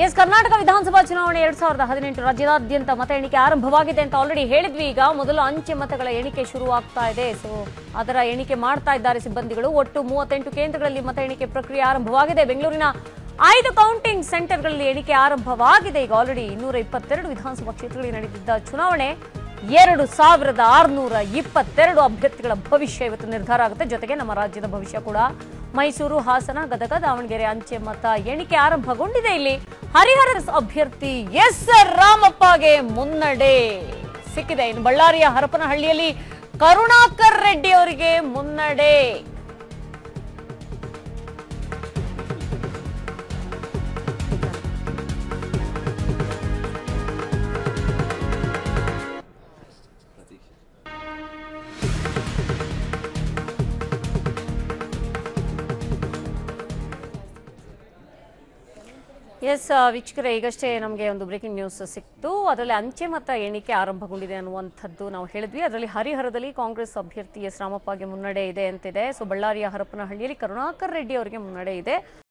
S Karnataka ವಿಧಾನಸಭಾ ಚುನಾವಣೆ 2018 ರಾಜ್ಯಾದ್ಯಂತ ಮತ ಎಣಿಕೆ ಆರಂಭವಾಗಿದೆ ಅಂತ ಆಲ್ರೆಡಿ ಹೇಳಿದ್ವಿ. ಈಗ ಮೊದಲು ಅಂಚೆ ಮತಗಳ ಎಣಿಕೆ ಶುರುವಾಗ್ತಾ ಇದೆ. ಸೊ ಅದರ ಎಣಿಕೆ ಮಾಡ್ತಾ ಇದ್ದಾರೆ ಸಿಬ್ಬಂದಿಗಳು. ಒಟ್ಟು 38 ಕೇಂದ್ರಗಳಲ್ಲಿ ಮತ ಎಣಿಕೆ ಪ್ರಕ್ರಿಯೆ ಆರಂಭವಾಗಿದೆ. ಬೆಂಗಳೂರಿನ 5 ಕೌಂಟಿಂಗ್ ಸೆಂಟರ್ಗಳಲ್ಲಿ ಎಣಿಕೆ ಆರಂಭವಾಗಿದೆ. ಈಗ ಆಲ್ರೆಡಿ 222 ವಿಧಾನಸಭಾ ಕ್ಷೇತ್ರಗಳಲ್ಲಿ ನಡೆದಿದ್ದ ಚುನಾವಣೆ 2622 ಅಭ್ಯರ್ಥಿಗಳ ಭವಿಷ್ಯ ಇವತ್ತು ನಿರ್ಧಾರ ಆಗುತ್ತೆ. ಜೊತೆಗೆ ನಮ್ಮ ರಾಜ್ಯದ ಭವಿಷ್ಯ ಕೂಡ. ಮೈಸೂರು, ಹಾಸನ, ಗದಗ, ದಾವಣಗೆರೆ ಅಂಚೆ ಮತ ಎಣಿಕೆ ಆರಂಭಗೊಂಡಿದೆ. ಇಲ್ಲಿ ಹರಿಹರ ಅಭ್ಯರ್ಥಿ ಎಸ್ ರಾಮಪ್ಪಗೆ ಮುನ್ನಡೆ ಸಿಕ್ಕಿದೆ. ಇನ್ನು ಬಳ್ಳಾರಿಯ ಹರಪನಹಳ್ಳಿಯಲ್ಲಿ ಕರುಣಾಕರ್ ರೆಡ್ಡಿ ಅವರಿಗೆ ಮುನ್ನಡೆ. ಎಸ್ ವೀಕ್ಷಕರೇ, ಈಗಷ್ಟೇ ನಮಗೆ ಒಂದು ಬ್ರೇಕಿಂಗ್ ನ್ಯೂಸ್ ಸಿಕ್ತು. ಅದರಲ್ಲಿ ಅಂಚೆ ಮತ ಎಣಿಕೆ ಆರಂಭಗೊಂಡಿದೆ ಅನ್ನುವಂಥದ್ದು ನಾವು ಹೇಳಿದ್ವಿ. ಅದರಲ್ಲಿ ಹರಿಹರದಲ್ಲಿ ಕಾಂಗ್ರೆಸ್ ಅಭ್ಯರ್ಥಿ ಎಸ್ ರಾಮಪ್ಪಗೆ ಮುನ್ನಡೆ ಇದೆ ಅಂತಿದೆ. ಸೊ ಬಳ್ಳಾರಿಯ ಹರಪನಹಳ್ಳಿಯಲ್ಲಿ ಕರುಣಾಕರ್ ರೆಡ್ಡಿ ಅವರಿಗೆ ಮುನ್ನಡೆ ಇದೆ.